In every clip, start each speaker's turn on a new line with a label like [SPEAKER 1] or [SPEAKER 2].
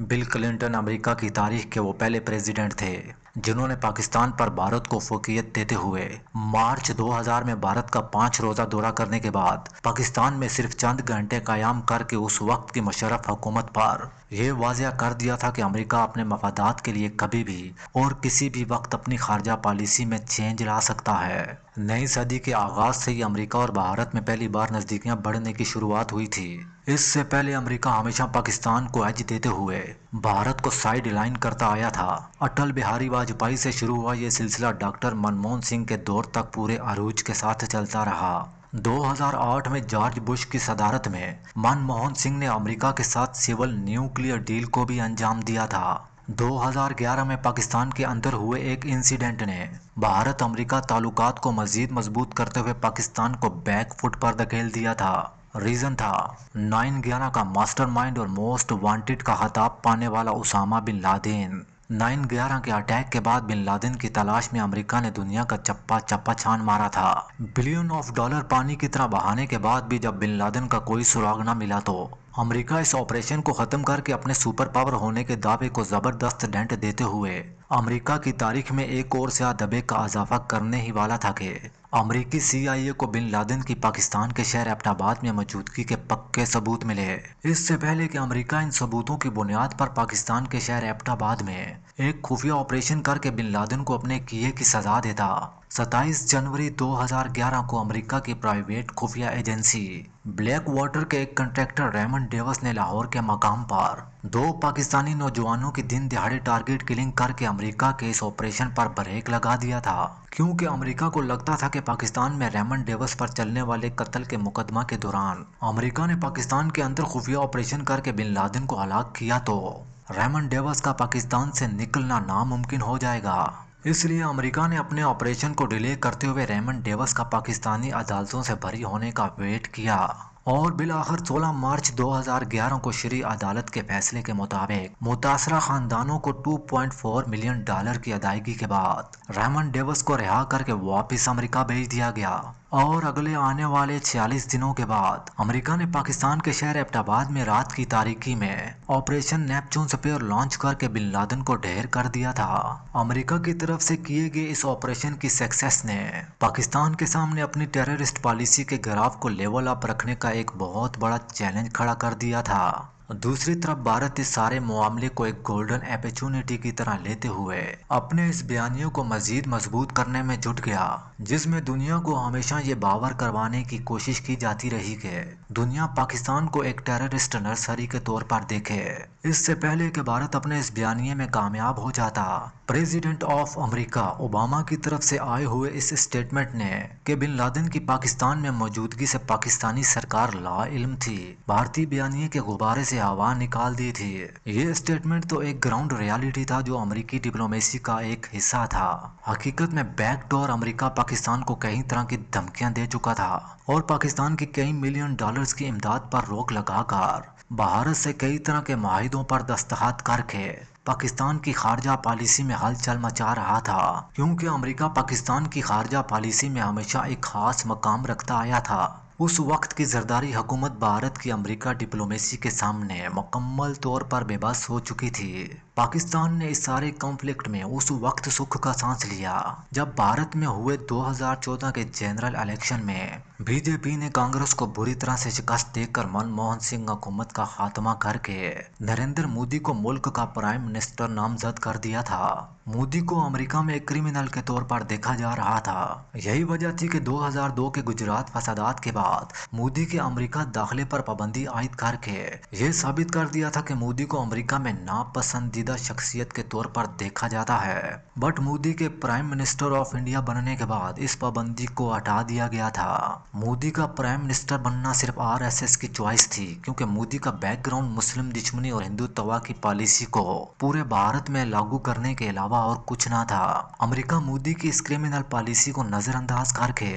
[SPEAKER 1] Bill Clinton امریکہ کی تاریخ کے وہ پہلے پریزیڈنٹ تھے جنہوں نے پاکستان پر بھارت کو فوقیت دیتے ہوئے مارچ 2000 میں بھارت کا 5 روزہ دورہ کرنے کے بعد پاکستان میں صرف چند گھنٹے قیام کر کے اس وقت کی مشرف حکومت پر یہ واضح کر دیا تھا کہ امریکہ اپنے مفادات کے لیے کبھی بھی اور کسی بھی وقت اپنی خارجہ پالیسی میں چینج لا سکتا ہے۔ نئی صدی کے آغاز سے ہی امریکہ اور بھارت میں پہلی بار نزدیکیاں بڑھنے کی شروعات ہوئی تھی۔ اس سے پہلے امریکہ ہمیشہ پاکستان کو ایج دیتے ہوئے بھارت کو سائیڈ لائن کرتا آیا تھا۔ اٹل بہاری واجپئی سے شروع ہوا یہ سلسلہ ڈاکٹر منموہن سنگھ کے دور تک پورے عروج کے ساتھ چلتا رہا۔ 2008 میں جارج بش کی صدارت میں منموہن سنگھ نے امریکہ کے ساتھ سول نیوکلیئر ڈیل کو بھی انجام دیا تھا۔ 2011 میں پاکستان کے اندر ہوئے ایک انسیڈنٹ نے بھارت امریکہ تعلقات کو مزید مضبوط کرتے ہوئے پاکستان کو بیک فٹ پر دھکیل دیا تھا۔ ریزن تھا 9/11 کا ماسٹر مائنڈ اور موسٹ وانٹڈ کا خطاب پانے والا اسامہ بن لادن۔ 9/11 کے اٹیک کے بعد بن لادن کی تلاش میں امریکہ نے دنیا کا چپا چپا چھان مارا تھا۔ بلین آف ڈالر پانی کی طرح بہانے کے بعد بھی جب بن لادن کا کوئی سراغ نہ ملا تو امریکہ اس آپریشن کو ختم کر کے اپنے سپر پاور ہونے کے دعوے کو زبردست ڈنٹ دیتے ہوئے امریکہ کی تاریخ میں ایک اور سیاہ دھبے کا اضافہ کرنے ہی والا تھا کہ امریکی CIA کو بن لادن کی پاکستان کے شہر ایبٹ آباد میں موجودگی کے پکے ثبوت ملے۔ اس سے پہلے کہ امریکہ ان ثبوتوں کی بنیاد پر پاکستان کے شہر ایبٹ آباد میں ایک خفیہ آپریشن کر کے بن لادن کو اپنے کیے کی سزا دیتا، 27 جنوری 2011 کو امریکہ کی پرائیویٹ خفیہ ایجنسی بلیک واٹر کے ایک کنٹریکٹر ریمنڈ ڈیوس نے لاہور کے مقام پر 2 پاکستانی نوجوانوں کی دن دہاڑے ٹارگٹ کلنگ کر کے امریکہ کے اس آپریشن پر بریک لگا دیا تھا، کیونکہ امریکہ کو لگتا تھا کہ پاکستان میں ریمنڈ ڈیوس پر چلنے والے قتل کے مقدمہ کے دوران امریکہ نے پاکستان کے اندر خفیہ آپریشن کر کے بن لادن کو ہلاک کیا تو ریمنڈ ڈیوس کا پاکستان سے نکلنا ناممکن ہو جائے گا۔ اس لیے امریکہ نے اپنے آپریشن کو ڈیلے کرتے ہوئے ریمنڈ ڈیوس کا پاکستانی عدالتوں سے بری ہونے کا ویٹ کیا، اور بالآخر 16 مارچ 2011 کو شرعی عدالت کے فیصلے کے مطابق متاثرہ خاندانوں کو $2.4 ملین کی ادائیگی کے بعد ریمنڈ ڈیوس کو رہا کر کے واپس امریکہ بھیج دیا گیا، اور اگلے آنے والے 46 دنوں کے بعد امریکہ نے پاکستان کے شہر ایبٹ آباد میں رات کی تاریکی میں آپریشن نیپچون سپیئر لانچ کر کے بن لادن کو ڈھیر کر دیا تھا۔ امریکہ کی طرف سے کیے گئے اس آپریشن کی سکسیس نے پاکستان کے سامنے اپنی ٹیررسٹ پالیسی کے گراف کو لیول اپ رکھنے کا ایک بہت بڑا چیلنج کھڑا کر دیا تھا۔ دوسری طرف بھارت اس سارے معاملے کو ایک گولڈن اپرچونٹی کی طرح لیتے ہوئے اپنے اس بیانیے کو مزید مضبوط کرنے میں جٹ گیا، جس میں دنیا کو ہمیشہ یہ باور کروانے کی کوشش کی جاتی رہی کہ دنیا پاکستان کو ایک ٹیررسٹ نرسری کے طور پر دیکھے۔ اس سے پہلے کہ بھارت اپنے اس بیانیے میں کامیاب ہو جاتا، پریزیڈنٹ آف امریکہ اوباما کی طرف سے آئے ہوئے اس اسٹیٹمنٹ نے کہ بن لادن کی پاکستان میں موجودگی سے پاکستانی سرکار لا علم تھی، بھارتی بیانیے کے غبارے سے ہوا نکال دی تھی۔ یہ اسٹیٹمنٹ تو ایک گراؤنڈ ریالٹی تھا جو امریکی ڈپلومیسی کا ایک حصہ تھا۔ حقیقت میں بیک ڈور امریکہ پاکستان کو کئی طرح کی دھمکیاں دے چکا تھا، اور پاکستان کی کئی ملین ڈالرز کی امداد پر روک لگا کر بھارت سے کئی طرح کے معاہدوں پر دستخط کر کے پاکستان کی خارجہ پالیسی میں ہلچل مچا رہا تھا، کیونکہ امریکہ پاکستان کی خارجہ پالیسی میں ہمیشہ ایک خاص مقام رکھتا آیا تھا۔ اس وقت کی زرداری حکومت بھارت کی امریکہ ڈپلومیسی کے سامنے مکمل طور پر بے بس ہو چکی تھی۔ پاکستان نے اس سارے کنفلکٹ میں اس وقت سکھ کا سانس لیا جب بھارت میں ہوئے 2014 کے جنرل الیکشن میں BJP نے کانگریس کو بری طرح سے شکست دے کر منموہن سنگھ حکومت کا خاتمہ کر کے نریندر مودی کو ملک کا پرائم منسٹر نامزد کر دیا تھا۔ مودی کو امریکہ میں ایک کرمنل کے طور پر دیکھا جا رہا تھا۔ یہی وجہ تھی کہ 2002 کے گجرات فسادات کے بعد مودی کے امریکہ داخلے پر پابندی عائد کر کے یہ ثابت کر دیا تھا کہ مودی کو امریکہ میں ناپسندیدہ شخصیت کے طور پر دیکھا جاتا ہے، بٹ مودی کے پرائم منسٹر آف انڈیا بننے کے بعد اس پابندی کو ہٹا دیا گیا تھا۔ مودی کا پرائم منسٹر بننا صرف RSS کی چوائس تھی، کیونکہ مودی کا بیک گراؤنڈ مسلم دشمنی اور ہندوتوا کی پالیسی کو پورے بھارت میں لاگو کرنے کے علاوہ اور کچھ نہ تھا۔ امریکہ مودی کی اس کرمنل پالیسی کو نظر انداز کر کے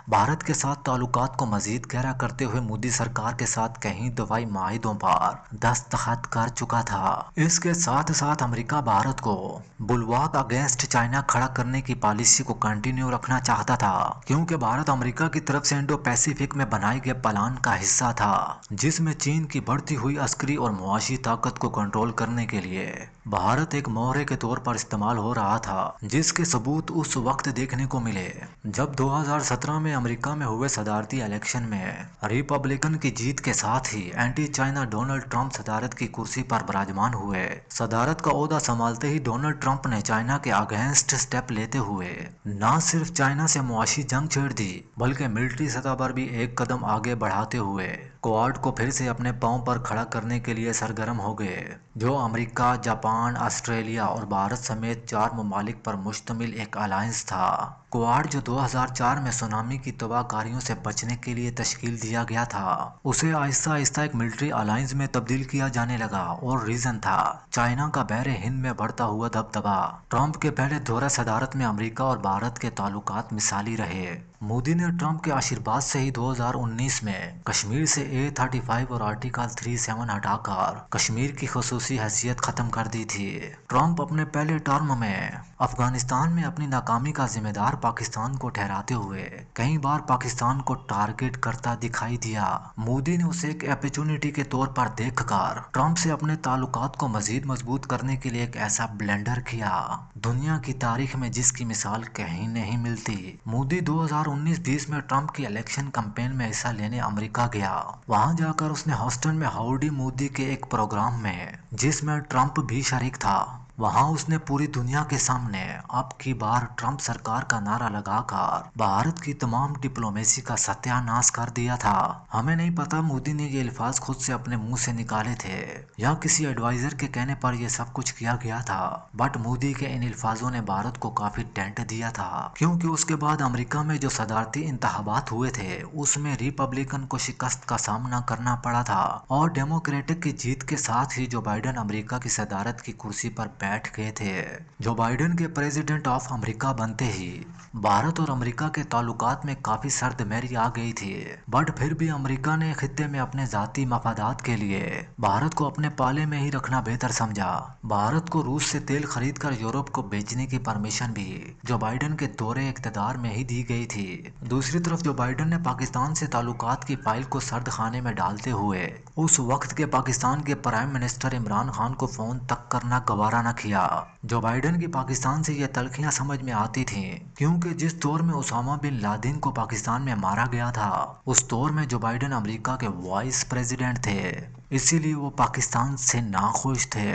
[SPEAKER 1] بھارت کے ساتھ تعلقات کو मजीद गहरा करते हुए मोदी सरकार के साथ कई दफाई माहिदों पर दस्तखत कर चुका था। इसके साथ साथ अमेरिका भारत को बुलवाक अगेंस्ट चाइना खड़ा करने की पॉलिसी को कंटिन्यू रखना चाहता था, क्योंकि भारत अमेरिका की तरफ से इंडो पैसिफिक में बनाए गए प्लान का हिस्सा था, जिसमें चीन की बढ़ती हुई अस्करी और मुआशी ताकत को कंट्रोल करने के लिए भारत एक मोहरे के तौर पर इस्तेमाल हो रहा था, जिसके सबूत उस वक्त देखने को मिले जब 2017 में अमेरिका में हुए सदारती इलेक्शन में रिपब्लिकन की जीत के साथ ही एंटी चाइना डोनाल्ड ट्रंप सदारत की कुर्सी पर विराजमान हुए। सदारत का ओहदा संभालते ही डोनाल्ड ट्रंप ने चाइना के अगेंस्ट स्टेप लेते हुए न सिर्फ चाइना से मुआशी जंग छेड़ दी, बल्कि मिलिट्री सतह पर भी एक कदम आगे बढ़ाते हुए क्वाड को फिर से अपने पांव पर खड़ा करने के लिए सरगर्म हो गए, जो अमेरिका, जापान, ऑस्ट्रेलिया और भारत समेत 4 ममालिक पर मुश्तमिल एक अलायंस था। क्वाड जो 2004 में सुनामी की तबाहकारियों से बचने के लिए तश्कील दिया गया था, उसे आहिस्ता आहिस्ता एक मिलिट्री अलायंस में तब्दील किया जाने लगा, और रीजन था चाइना का बहरे हिंद में बढ़ता हुआ दबदबा। ट्रंप के पहले दौरा सदारत में अमेरिका और भारत के ताल्लुकात मिसाली रहे। मोदी ने ट्रंप के आशीर्वाद से ही 2019 में कश्मीर से A35 और आर्टिकल 37 हटाकर कश्मीर की खुसूसी हैसियत खत्म कर दी थी। ट्रंप अपने पहले टर्म में अफगानिस्तान में अपनी नाकामी का जिम्मेदार पाकिस्तान को ठहराते हुए कई बार पाकिस्तान को टारगेट करता दिखाई दिया। मोदी ने उसे एक अपॉर्चुनिटी के तौर पर देखकर ट्रंप से अपने ताल्लुकात को मजीद मजबूत करने के लिए एक ऐसा ब्लेंडर किया, दुनिया की तारीख में जिसकी मिसाल कहीं नहीं मिलती। मोदी 2019-20 में ट्रंप की इलेक्शन कैंपेन में हिस्सा लेने अमेरिका गया। वहां जाकर उसने ह्यूस्टन में हाउडी मोदी के एक प्रोग्राम में, जिसमें ट्रंप भी शरीक था, वहां उसने पूरी दुनिया के सामने अब की बार ट्रंप सरकार का नारा लगाकर भारत की तमाम डिप्लोमेसी का सत्यानाश कर दिया था। हमें नहीं पता मोदी ने ये अल्फाज खुद से अपने मुंह से निकाले थे या किसी एडवाइजर के कहने पर यह सब कुछ किया गया था, बट मोदी के इन अल्फाजों ने भारत को काफी डेंट दिया था, क्योंकि उसके बाद अमेरिका में जो सदारती इंतखाबात हुए थे उसमें रिपब्लिकन को शिकस्त का सामना करना पड़ा था, और डेमोक्रेटिक की जीत के साथ ही जो बाइडेन अमेरिका की सदारत की कुर्सी पर बैठ गए थे। जो बाइडेन के प्रेसिडेंट ऑफ अमेरिका बनते ही भारत और अमेरिका के ताल्लुकात में काफी सर्दमेरी आ गई थी, बट फिर भी अमेरिका ने खित्ते में अपने जाती मफादात के लिए भारत को अपने पाले में ही रखना बेहतर समझा। भारत को रूस से तेल खरीद कर यूरोप को बेचने की परमिशन भी जो बाइडेन के दौरे इख्तिदार में ही दी गई थी। दूसरी तरफ जो बाइडेन ने पाकिस्तान से ताल्लुकात की फाइल को सर्द खाने में डालते हुए उस वक्त के पाकिस्तान के प्राइम मिनिस्टर इमरान खान को फोन तक करना गवारा न किया। जो बाइडेन की पाकिस्तान से ये तलखियां समझ में आती थीं, क्योंकि जिस दौर में उसामा बिन लादेन को पाकिस्तान में मारा गया था, उस दौर में जो बाइडेन अमेरिका के वाइस प्रेसिडेंट थे, इसीलिए वो पाकिस्तान से नाखुश थे।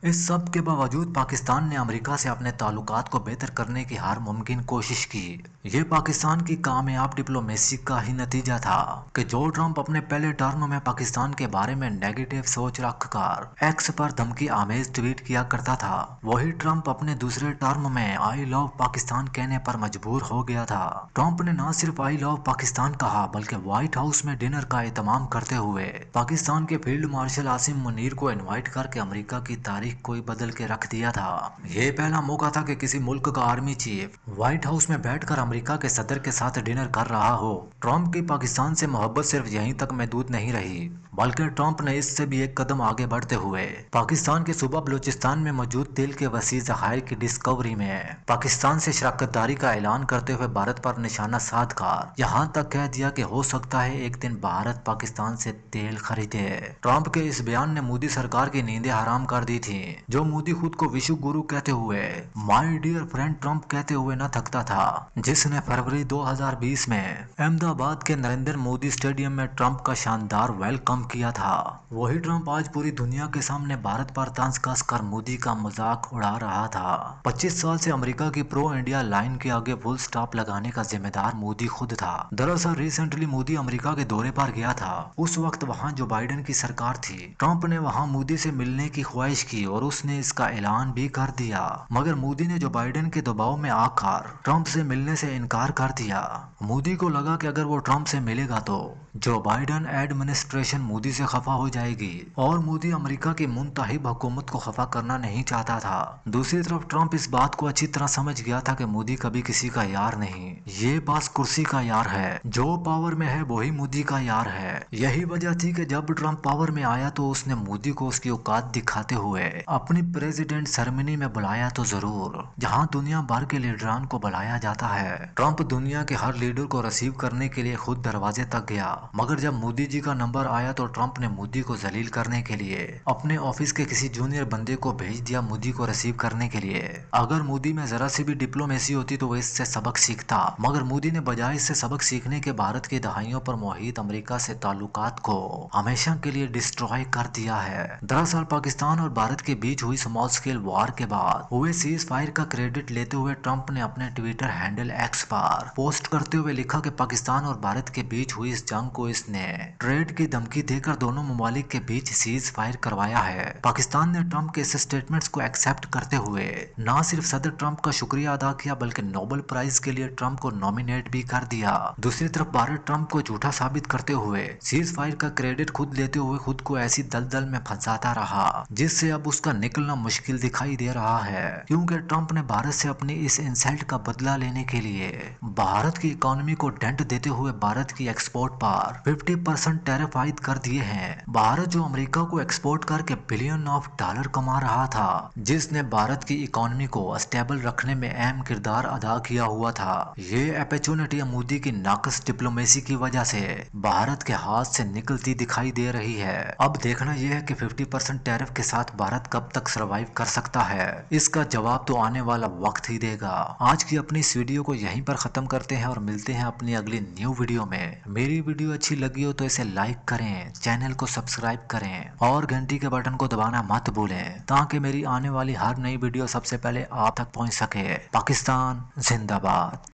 [SPEAKER 1] इस सब के बावजूद पाकिस्तान ने अमेरिका से अपने ताल्लुकात को बेहतर करने की हर मुमकिन कोशिश की। ये पाकिस्तान की कामयाब डिप्लोमेसी का ही नतीजा था कि जो ट्रंप अपने पहले टर्म में पाकिस्तान के बारे में नेगेटिव सोच रखकर एक्स पर धमकी आमेज ट्वीट किया करता था, वही ट्रंप अपने दूसरे टर्म में आई लव पाकिस्तान कहने पर मजबूर हो गया था। ट्रंप ने न सिर्फ आई लव पाकिस्तान कहा, बल्कि व्हाइट हाउस में डिनर का एहतमाम करते हुए पाकिस्तान के फील्ड मार्शल आसिम मुनीर को इनवाइट करके अमेरिका की तारीख को ही बदल के रख दिया था। ये पहला मौका था कि किसी मुल्क का आर्मी चीफ व्हाइट हाउस में बैठकर अमेरिका के सदर के साथ डिनर कर रहा हो। ट्रंप की पाकिस्तान से मोहब्बत सिर्फ यहीं तक महदूद नहीं रही, बल्कि ट्रंप ने इससे भी एक कदम आगे बढ़ते हुए पाकिस्तान के सूबा बलूचिस्तान में मौजूद तेल के वसी ज़खायर की डिस्कवरी में पाकिस्तान से शराकतदारी का ऐलान करते हुए भारत पर निशाना साध कर यहाँ तक कह दिया कि हो सकता है एक दिन भारत पाकिस्तान से तेल खरीदे। ट्रंप के इस बयान ने मोदी सरकार की नींदें हराम कर दी थी। जो मोदी खुद को विश्व गुरु कहते हुए माय डियर फ्रेंड ट्रंप कहते हुए न थकता था, जिसने फरवरी 2020 में अहमदाबाद के नरेंद्र मोदी स्टेडियम में ट्रंप का शानदार वेलकम किया था, वही ट्रंप आज पूरी दुनिया के सामने भारत पर तंज कस कर मोदी का मजाक उड़ा रहा था। 25 साल से अमेरिका की प्रो इंडिया लाइन के आगे फुल स्टॉप लगाने का जिम्मेदार मोदी खुद था। दरअसल रिसेंटली मोदी अमेरिका के दौरे पर गया था। उस वक्त वहां जो बाइडेन की सरकार थी, ट्रंप ने वहां मोदी से मिलने की ख्वाहिश की और उसने इसका ऐलान भी कर दिया, मगर मोदी ने जो बाइडेन के दबाव में आकर ट्रंप से मिलने से इनकार कर दिया। मोदी को लगा कि अगर वो ट्रंप से मिलेगा तो जो बाइडेन एडमिनिस्ट्रेशन मोदी से खफा हो जाएगी और मोदी अमेरिका की मुंतहिब हुकूमत को खफा करना नहीं चाहता था। दूसरी तरफ ट्रंप इस बात को अच्छी तरह समझ गया था कि मोदी कभी किसी का यार नहीं, ये बस कुर्सी का यार है। जो पावर में है वही मोदी का यार है। यही वजह थी कि जब ट्रंप पावर में आया तो उसने मोदी को उसकी औकात दिखाते हुए अपनी प्रेसिडेंट सेरेमनी में बुलाया तो जरूर, जहां दुनिया भर के लीडरान को बुलाया जाता है। ट्रंप दुनिया के हर लीडर को रिसीव करने के लिए खुद दरवाजे तक गया, मगर जब मोदी जी का नंबर आया तो ट्रंप ने मोदी को जलील करने के लिए अपने ऑफिस के किसी जूनियर बंदे को भेज दिया मोदी को रिसीव करने के लिए। अगर मोदी में जरा सी भी डिप्लोमेसी होती तो वो इससे सबक सीखता, मगर मोदी ने बजाय इससे सबक सीखने के भारत की दहाइयों पर मोहित अमेरिका से ताल्लुकात को हमेशा के लिए डिस्ट्रॉय कर दिया है। दरअसल पाकिस्तान और भारत के बीच हुई स्मॉल स्केल वॉर के बाद हुए सीज फायर का क्रेडिट लेते हुए ट्रंप ने अपने ट्विटर हैंडल एक्स पर पोस्ट करते हुए लिखा कि पाकिस्तान और भारत के बीच हुई इस जंग को इसने ट्रेड की धमकी देकर दोनों ममालिक के बीच सीज फायर करवाया है। पाकिस्तान ने ट्रंप के इस स्टेटमेंट्स को एक्सेप्ट करते हुए न सिर्फ सदर ट्रंप का शुक्रिया अदा किया बल्कि नोबेल प्राइज के लिए ट्रंप को नॉमिनेट भी कर दिया। दूसरी तरफ भारत ट्रंप को झूठा साबित करते हुए सीज फायर का क्रेडिट खुद लेते हुए खुद को ऐसी दलदल में फंसाता रहा जिससे अब उसका निकलना मुश्किल दिखाई दे रहा है, क्योंकि ट्रंप ने भारत से अपनी इस इंसल्ट का बदला लेने के लिए भारत की इकोनॉमी को डेंट देते हुए भारत की एक्सपोर्ट पर 50% टैरिफ आयद कर दिए हैं। भारत जो अमेरिका को एक्सपोर्ट करके बिलियन ऑफ डॉलर कमा रहा था, जिसने भारत की इकोनॉमी को स्टेबल रखने में अहम किरदार अदा किया हुआ था, ये अपॉर्चुनिटी मोदी की नाकस डिप्लोमेसी की वजह से भारत के हाथ से निकलती दिखाई दे रही है। अब देखना यह है कि 50% टैरिफ के साथ भारत कब तक सरवाइव कर सकता है। इसका जवाब तो आने वाला वक्त ही देगा। आज की अपनी इस वीडियो को यहीं पर खत्म करते हैं और मिलते हैं अपनी अगली न्यू वीडियो में। मेरी वीडियो अच्छी लगी हो तो इसे लाइक करें, चैनल को सब्सक्राइब करें और घंटी के बटन को दबाना मत भूलें ताकि मेरी आने वाली हर नई वीडियो सबसे पहले आप तक पहुंच सके। पाकिस्तान जिंदाबाद।